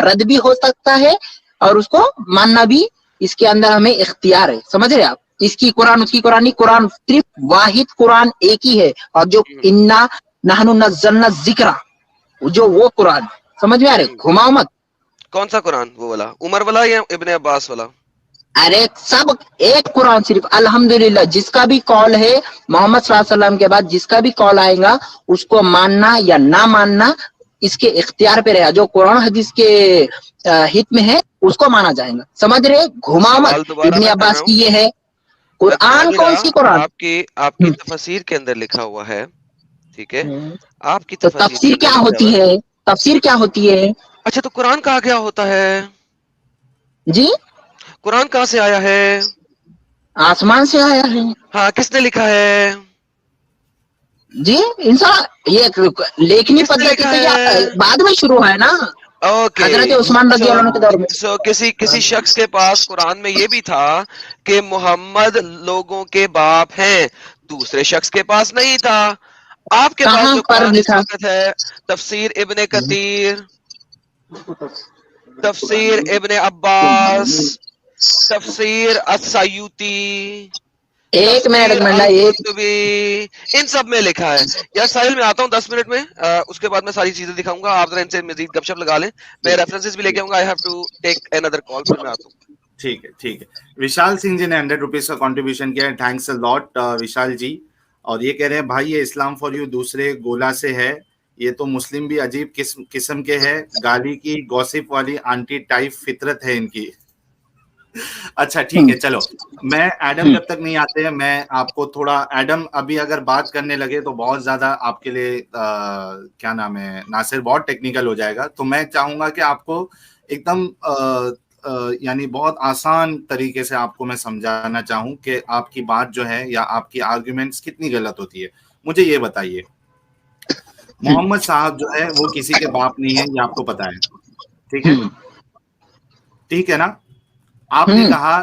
रद्द भी हो सकता है और उसको मानना भी इसके अंदर हमें इख्तियार है। समझ रहे आप? इसकी कुरान उसकी कुरानी, कुरान सिर्फ वाहिद कुरान एक ही है। और जो इन्ना नहनु नज़्ज़लना ज़िक्रा, जो वो कुरान, समझ में आ रहे? घुमाओ मत।
कौन सा कुरान? वो वाला उमर वाला या इब्ने अब्बास वाला?
अरे सब एक कुरान सिर्फ। अल्हम्दुलिल्लाह, जिसका भी कॉल है मोहम्मद सल्लल्लाहु अलैहि वसल्लम के बाद जिसका भी कॉल आएगा, उसको मानना या ना मानना इसके इख्तियार पे रहेगा। जो कुरान हदीस के हित में है उसको माना जाएगा। समझ रहे? घुमा मत। इब्ने अब्बास की ये है कुरान, कौन सी कुरान?
आपकी तफसीर के अंदर लिखा हुआ है, ठीक है, आपकी
तो
तफसीर
तफसीर क्या
करने
होती
के
है? तफसीर क्या होती है
अच्छा, तो कुरान कहाँ क्या होता है?
जी?
कुरान कहाँ से आया है?
आसमान से आया है
हाँ, किसने लिखा है?
जी। इंसान ये लेखनी
किसने
पद्धति
लिखा
तो या
है?
बाद में शुरू है ना,
ओके।
हजरत उस्मान रजी
सो
अल्लाह अन्हु के दौर में।
किसी शख्स के पास कुरान में ये भी था कि मोहम्मद लोगों के बाप हैं, दूसरे शख्स के पास नहीं था। आपके पास
कहाँ
जो
पर
कुरान इस
लिखा?
वक्त है, तफसीर इब्ने कतीर, तफसीर इब्ने अब्बास, तफसीर अस्सायूती,
एक मिनट
तफसीर अल
एक
कुर्तुबी, इन सब में लिखा है। यार साहिल, मैं आता हूँ 10 मिनट में, उसके बाद मैं सारी चीजें दिखाऊंगा, आप जरा इनसे मजीद गपशप लगा लें, मैं रेफरेंसेस भी लेके आऊंगा। I have to take another call, फिर मैं आता हूँ।
ठीक है, ठीक है। विशाल सिंह जी ने 100 रुपीज का कंट्रीब्यूशन किया है, थैंक्स अ लॉट विशाल जी। और ये कह रहे हैं भाई ये इस्लाम फॉर यू दूसरे गोला से है, ये तो मुस्लिम भी अजीब किस्म के है, गाली की गॉसिप वाली आंटी टाइप फितरत है इनकी। अच्छा ठीक है, चलो मैं एडम जब तक नहीं आते हैं मैं आपको थोड़ा, एडम अभी अगर बात करने लगे तो बहुत ज्यादा आपके लिए क्या नाम है नासिर, बहुत टेक्निकल हो जाएगा। तो मैं चाहूंगा कि आपको एकदम यानी बहुत आसान तरीके से आपको मैं समझाना चाहूं कि आपकी बात जो है या आपकी आर्ग्यूमेंट्स कितनी गलत होती है। मुझे ये बताइए, मोहम्मद साहब जो है वो किसी के बाप नहीं है, ये आपको पता है, ठीक है? ठीक है ना? आपने कहा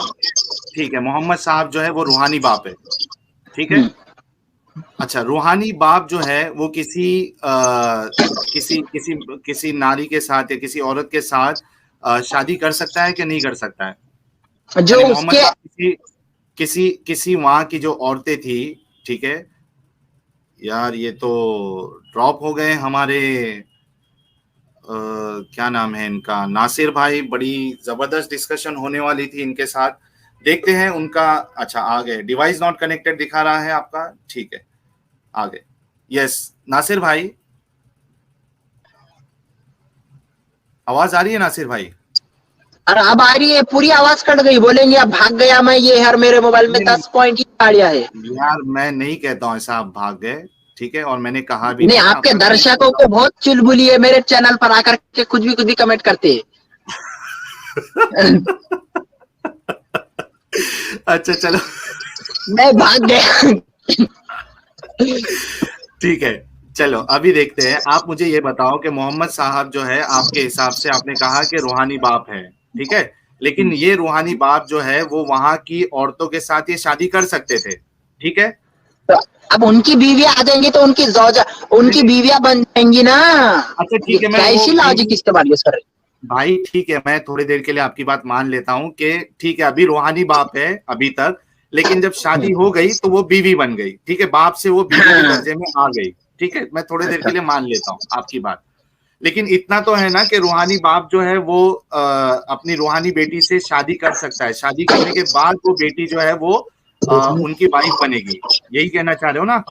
ठीक है, मोहम्मद साहब जो है वो रूहानी बाप है, ठीक है? अच्छा, रूहानी बाप जो है वो किसी नारी के साथ या किसी औरत के साथ शादी कर सकता है कि नहीं कर सकता है?
जो
यानी मोहम्मद
उसके
साहब किसी वहां की जो औरतें थी, ठीक है यार, ये तो ड्रॉप हो गए हमारे क्या नाम है इनका, नासिर भाई, बड़ी जबरदस्त डिस्कशन होने वाली थी इनके साथ, देखते हैं उनका। अच्छा आ गए, डिवाइस नॉट कनेक्टेड दिखा रहा है आपका, ठीक है आ गए। यस नासिर भाई, आवाज आ रही है नासिर भाई?
और अब आ रही है, पूरी आवाज कट गई, बोलेंगे अब भाग गया मैं, ये हर मेरे मोबाइल में 10 पॉइंट की गाड़ियां है।
यार मैं नहीं कहता हूँ ऐसा आप भाग गए, ठीक है, और मैंने कहा भी
नहीं,
नहीं
आपके
आपका
दर्शकों को बहुत चुलबुली है, मेरे चैनल पर आकर के कुछ भी कमेंट करते हैं।
अच्छा चलो
मैं भाग गया।
ठीक है, चलो अभी देखते हैं। आप मुझे ये बताओ कि मोहम्मद साहब जो है आपके हिसाब से, आपने कहा कि रूहानी बाप है, ठीक है, लेकिन ये रूहानी बाप जो है वो वहां की औरतों के साथ ये शादी कर सकते थे, ठीक है?
तो अब उनकी बीवियां आ जाएंगी तो उनकी बीवियां बन जाएंगी ना।
अच्छा
ये
ठीक है, मैं वो
कैसी लॉजिक इस्तेमाल यूज कर रहे
भाई ठीक है, मैं थोड़ी देर के लिए आपकी बात मान लेता हूँ कि ठीक है अभी रूहानी बाप है अभी तक, लेकिन जब शादी हो गई तो वो बीवी बन गई, ठीक है, बाप से वो बीवी के दर्जे में आ गई, ठीक है, मैं थोड़ी देर के लिए मान लेता हूँ आपकी बात। लेकिन इतना तो है ना कि रूहानी बाप जो है वो अपनी रूहानी बेटी से शादी कर सकता है, शादी करने के बाद वो बेटी जो है वो उनकी वाइफ बनेगी, यही कहना चाह रहे हो ना?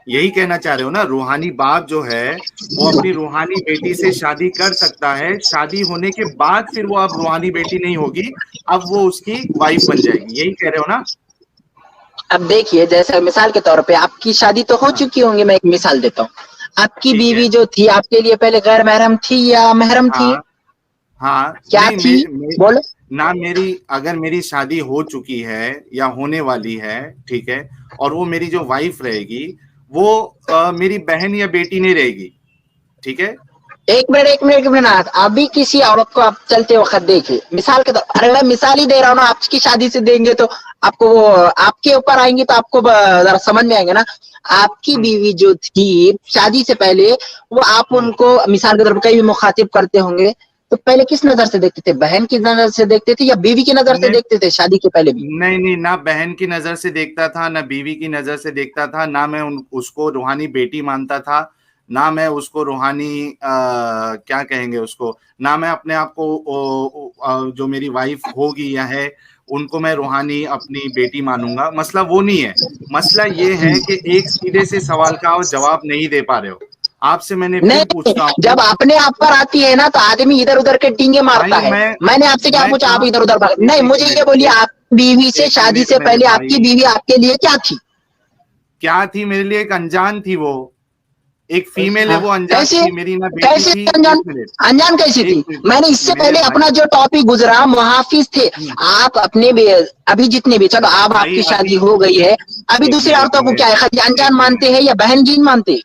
यही कहना चाह रहे हो ना? रूहानी बाप जो है वो अपनी रूहानी बेटी से शादी कर सकता है, शादी होने के बाद फिर वो अब रूहानी बेटी नहीं होगी, अब वो उसकी वाइफ बन जाएगी, यही कह रहे हो ना?
अब देखिए, जैसे मिसाल के तौर पे आपकी शादी तो हो चुकी होंगी, मैं एक मिसाल देता हूँ। आपकी बीवी जो थी आपके लिए पहले गैर महरम थी या महरम थी?
हाँ
क्या
नहीं,
थी बोलो
ना मेरी, अगर मेरी शादी हो चुकी है या होने वाली है, ठीक है, और वो मेरी जो वाइफ रहेगी वो मेरी बहन या बेटी नहीं रहेगी, ठीक है?
एक मिनट, अभी किसी औरत को आप चलते वक्त देखिए, मिसाल के तौर, अरे मैं मिसाल ही दे रहा हूँ ना, आपकी शादी से देंगे तो आपको वो आपके ऊपर आएंगे तो आपको जरा समझ में आएंगे ना। आपकी बीवी जो थी शादी से पहले, वो आप उनको मिसाल के तौर पर कहीं भी मुखातिब करते होंगे तो पहले किस नजर से देखते थे? बहन की नजर से देखते थे या बीवी की नजर से देखते थे शादी के पहले भी?
नहीं, ना बहन की नजर से देखता था, ना बीवी की नजर से देखता था, ना मैं उसको रूहानी बेटी मानता था, ना मैं उसको रूहानी क्या कहेंगे उसको, ना मैं अपने आप को जो मेरी वाइफ होगी या है उनको मैं रूहानी अपनी बेटी मानूंगा। मसला वो नहीं है, मसला ये है कि एक सीधे से सवाल का आप जवाब नहीं दे पा रहे हो। आपसे मैंने फिर
नहीं,
पूछता हूँ,
जब अपने आप पर आती है ना तो आदमी इधर उधर के टींगे मारता
भाई
है। मैंने आपसे क्या पूछा, आप इधर उधर भाग? नहीं, मुझे ये बोलिए, आप बीवी से शादी से पहले आपकी बीवी आपके लिए क्या थी?
क्या थी मेरे लिए? एक अनजान थी वो, एक फीमेल है वो, अनजान थी मेरी ना बेटी
कैसे
थी।
अनजान कैसी थी? मैंने इससे पहले अपना जो टॉपिक गुजरा मुहाफिज थे, आप अपने अभी जितने भी, चलो आप आपकी शादी हो गई है, अभी दूसरी औरतों को क्या है, खाली अनजान मानते हैं या बहन जीन मानते हैं?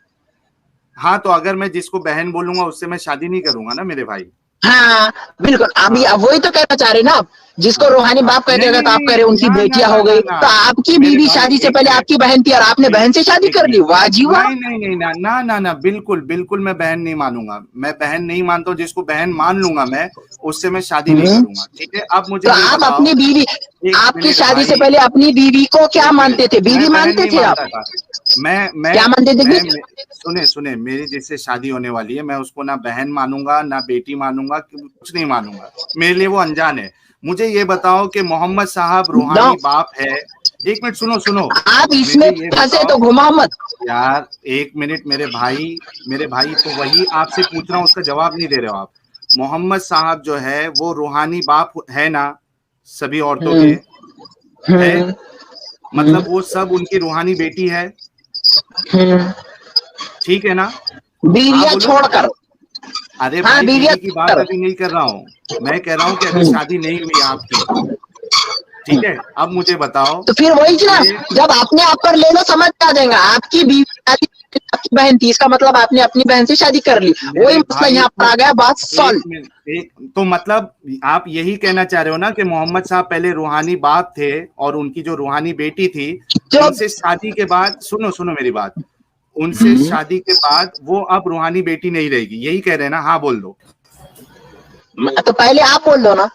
हाँ, तो अगर मैं जिसको बहन बोलूंगा उससे मैं शादी नहीं करूंगा ना मेरे भाई।
हाँ बिल्कुल, अभी वही तो कहना चाह रहे ना आप, जिसको रूहानी बाप कह देगा तो आप कह रहे उनकी बेटियां हो गई, तो आपकी बीवी शादी से पहले आपकी बहन थी और आपने बहन से शादी कर ली, वाह जी वाह।
नहीं ना, बिल्कुल मैं बहन नहीं मानूंगा, मैं बहन नहीं मानता हूँ। जिसको बहन मान लूंगा मैं, उससे मैं शादी नहीं करूंगा, ठीक है। अब मुझे
तो आप अपनी बीवी, आपकी शादी से पहले अपनी बीवी को क्या मानते थे? बीवी मानते थे आप?
मैं
क्या मानते थे?
सुने, मेरी जिससे शादी होने वाली है, मैं उसको ना बहन मानूंगा ना बेटी मानूंगा, कुछ नहीं मानूंगा। मेरे लिए वो अनजान है। मुझे ये बताओ कि मोहम्मद साहब रूहानी बाप है। एक मिनट सुनो,
आप इसमें फंसे तो घुमा मत
यार, एक मिनट मेरे भाई, तो वही आपसे पूछ रहा हूँ, उसका जवाब नहीं दे रहे हो आप। मोहम्मद साहब जो है वो रूहानी बाप है ना सभी औरतों के? है, मतलब वो सब उनकी रूहानी बेटी है, ठीक है ना?
बीवियां छोड़कर।
अरे भाई, बीवी की बात अभी नहीं कर रहा हूँ, मैं कह रहा हूँ कि अभी शादी नहीं हुई आपकी, ठीक है। अब मुझे बताओ,
तो फिर वही ना, जब अपने आप पर ले लो समझ आ जाएगा। आपकी बीवी आपकी बहन थी, इसका मतलब आपने अपनी बहन से शादी कर ली, वही मसला यहाँ पर आ गया, बात सॉल्व।
तो मतलब आप यही कहना चाह रहे हो ना कि मोहम्मद साहब पहले रूहानी बाप थे और उनकी जो रूहानी बेटी थी, उनसे शादी के बाद, सुनो मेरी बात, उनसे शादी के बाद वो अब रूहानी बेटी नहीं रहेगी, यही कह रहे हैं ना? हाँ बोल दो।
तो पहले आप बोल दो ना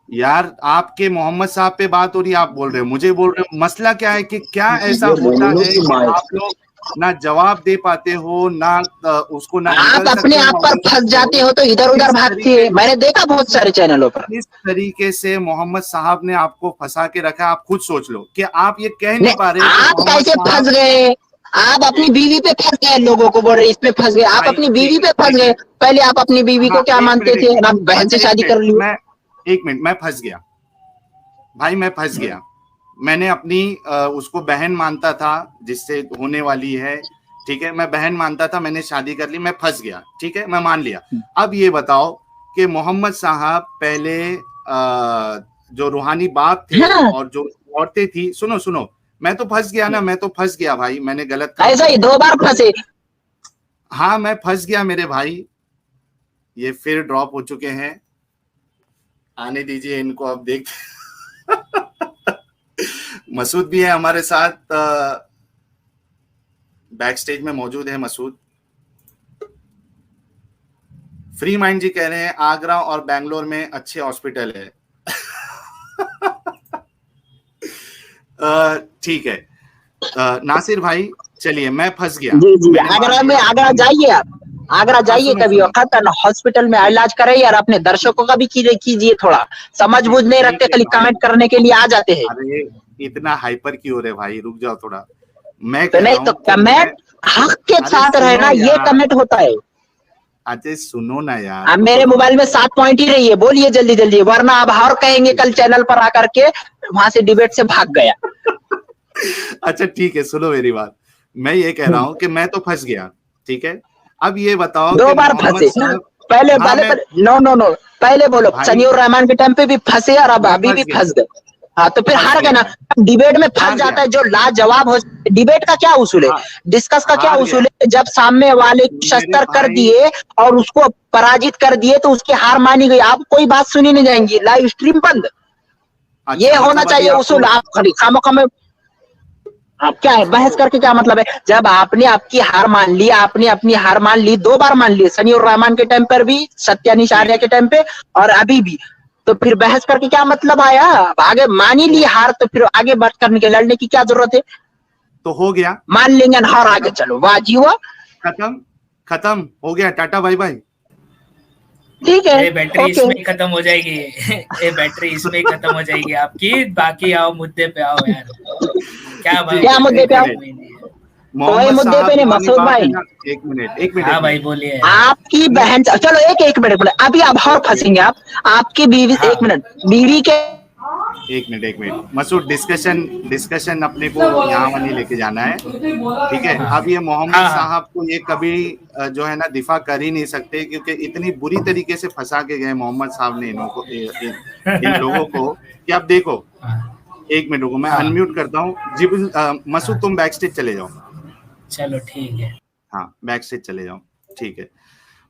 यार, आपके मोहम्मद साहब पे बात हो रही है, आप बोल रहे हो, मुझे बोल रहे हो। मसला क्या है कि क्या ऐसा होता है कि आप लोग ना जवाब दे पाते हो, ना उसको ना
आप अपने आप पर फंस जाते हो तो इधर उधर भागते हैं। मैंने देखा बहुत सारे चैनलों पर।
इस तरीके से मोहम्मद साहब ने आपको फंसा के रखा। आप खुद सोच लो कि आप ये कह नहीं पा रहे।
आप कैसे फंस गए? आप अपनी बीवी पे फंस गए, लोगों को बोल रहे इसमें फंस गए। आप अपनी बीवी पे फंस गए। पहले आप अपनी बीवी को क्या मानते थे? आप बहन से शादी कर ली।
एक मिनट, मैं फंस गया भाई, मैं फंस गया। मैंने अपनी उसको बहन मानता था जिससे होने वाली है, ठीक है, मैं बहन मानता था, मैंने शादी कर ली, मैं फंस गया, ठीक है, मैं मान लिया। अब ये बताओ कि मोहम्मद साहब पहले जो रूहानी बाप थे और जो औरतें थी, सुनो, मैं तो फंस गया ना, मैं तो फंस गया भाई, मैंने गलत कहा।
ऐसा ही 2 बार फंसे।
हाँ, मैं फंस गया मेरे भाई। ये फिर ड्रॉप हो चुके हैं, आने दीजिए इनको, अब देखते। मसूद भी है हमारे साथ, बैक स्टेज में मौजूद है मसूद। फ्री माइंड जी कह रहे हैं आगरा और बैंगलोर में अच्छे हॉस्पिटल है। ठीक है नासिर भाई, चलिए, मैं फंस गया।
जी, आगरा जाइए, आप आगरा जाइए कभी वक्त, हॉस्पिटल में इलाज कराइए और अपने दर्शकों का भी कीजिए। थोड़ा समझ बुझ नहीं रखते, खाली कमेंट करने के लिए आ जाते हैं।
अरे इतना हाइपर क्यों हो रहे भाई, रुक जाओ थोड़ा। मैं
तो नहीं, तो कमेंट हक के साथ रहना, ये कमेंट होता है।
अच्छा सुनो ना यार,
अब मेरे मोबाइल में 7 पॉइंट ही रही है, बोलिए जल्दी, वरना आप और कहेंगे कल चैनल पर आकर के वहां से डिबेट से भाग गया।
अच्छा ठीक है, सुनो मेरी बात। मैं ये कह रहा हूँ कि मैं तो फंस गया, ठीक है। अब ये बताओ,
2 बार फंसे। पहले नो, पहले बोलो सनीउर रहमान के टाइम पे भी फंसे और अब अभी भी फंस गए। हाँ, तो फिर हार गए ना। डिबेट में फंस जाता है जो लाजवाब हो। डिबेट का क्या उसूल है? डिस्कस का क्या उसूल है? जब सामने वाले को शस्त्र कर दिए और उसको पराजित कर दिए तो उसकी हार मानी गई, आप कोई बात सुनी नहीं जाएंगी, लाइव स्ट्रीम बंद। ये होना चाहिए उसूल। आप खामोखा में आप क्या है बहस करके क्या मतलब है? जब आपने आपकी हार मान ली, आपने अपनी हार मान ली, 2 बार मान ली, सनी और रहमान के टाइम पर भी, सत्यानीश आर्या के टाइम पे और अभी भी, तो फिर बहस करके क्या मतलब आया? आगे मान ही ली हार, तो फिर आगे बात करने के, लड़ने की क्या जरूरत है?
तो हो गया,
मान लेंगे हार, आगे चलो, वाह जी वाह,
खत्म हो गया, टाटा बाय बाय।
ठीक है,
बैटरी इसमें खत्म हो जाएगी। ये बैटरी इसमें खत्म हो जाएगी आपकी। बाकी आओ मुद्दे पे आओ यार। क्या
मुद्दे पे आओ? कोई मुद्दे पे नहीं मसूद भाई।
एक मिनट
हाँ भाई बोलिए।
आपकी बहन, चलो एक मिनट बोले, अभी आप और फंसेंगे। आपकी बीवी, एक मिनट, बीवी के
एक मिनट मसूद, डिस्कशन अपने को यहाँ वहाँ नहीं लेके जाना है, ठीक है। अब ये मोहम्मद साहब को ये कभी जो है ना दिफा कर ही नहीं सकते, क्योंकि इतनी बुरी तरीके से फंसा के गए मोहम्मद साहब ने इन लोगों को कि अब देखो, एक मिनट को मैं अनम्यूट करता हूँ। जी मसूद, तुम बैक स्टेज चले जाओ।
चलो ठीक है,
हाँ बैक स्टेज चले जाओ, ठीक है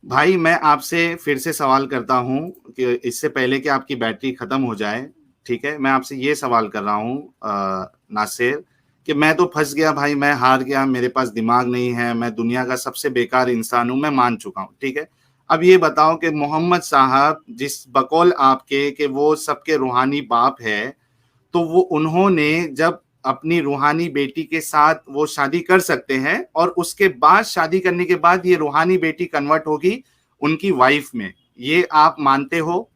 भाई। मैं आपसे फिर से सवाल करता हूँ कि इससे पहले कि आपकी बैटरी खत्म हो जाए, ठीक है, मैं आपसे ये सवाल कर रहा हूँ नासिर, कि मैं तो फंस गया भाई, मैं हार गया, मेरे पास दिमाग नहीं है, मैं दुनिया का सबसे बेकार इंसान हूँ, मैं मान चुका हूँ, ठीक है। अब ये बताओ कि मोहम्मद साहब जिस बकौल आपके कि वो सबके रूहानी बाप है, तो वो उन्होंने जब अपनी रूहानी बेटी के साथ वो शादी कर सकते हैं, और उसके बाद शादी करने के बाद ये रूहानी बेटी कन्वर्ट होगी उनकी वाइफ में, ये आप मानते हो?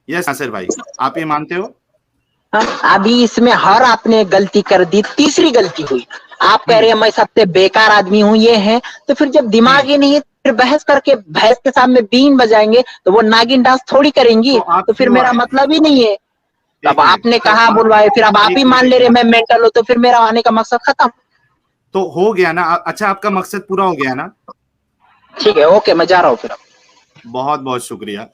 यस नासिर भाई, आप ये मानते हो?
अभी इसमें हर आपने गलती कर दी, तीसरी गलती हुई। आप कह रहे हैं मैं सबसे बेकार आदमी हूँ, ये है, तो फिर जब दिमाग ही नहीं है, फिर बहस करके भैंस के सामने बीन बजाएंगे तो वो नागिन डांस थोड़ी करेंगी, तो फिर मेरा मतलब ही नहीं है। अब आपने कहा बुलवाए, फिर अब आप ही मान ले रहे मैं मेंटल हूँ, तो फिर मेरा आने का मकसद खत्म।
तो हो गया ना? अच्छा, आपका मकसद पूरा हो गया ना?
ठीक है, ओके, मैं जा रहा हूँ फिर।
बहुत बहुत शुक्रिया,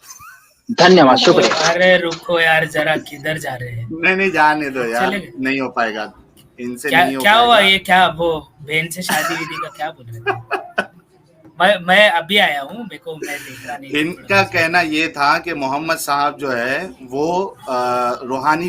धन्यवाद, शुक्रिया।
अरे रुको यार जरा, किधर जा रहे हैं?
नहीं जाने दो यार, नहीं हो पाएगा इनसे,
क्या,
नहीं हो
क्या
पाएगा।
हुआ? ये क्या वो बहन से शादी विधि का क्या बोल रहे थे? मैं अभी आया हूँ, मेरे को मैं देख रहा नहीं।
इनका कहना ये था कि मोहम्मद साहब जो है वो रूहानी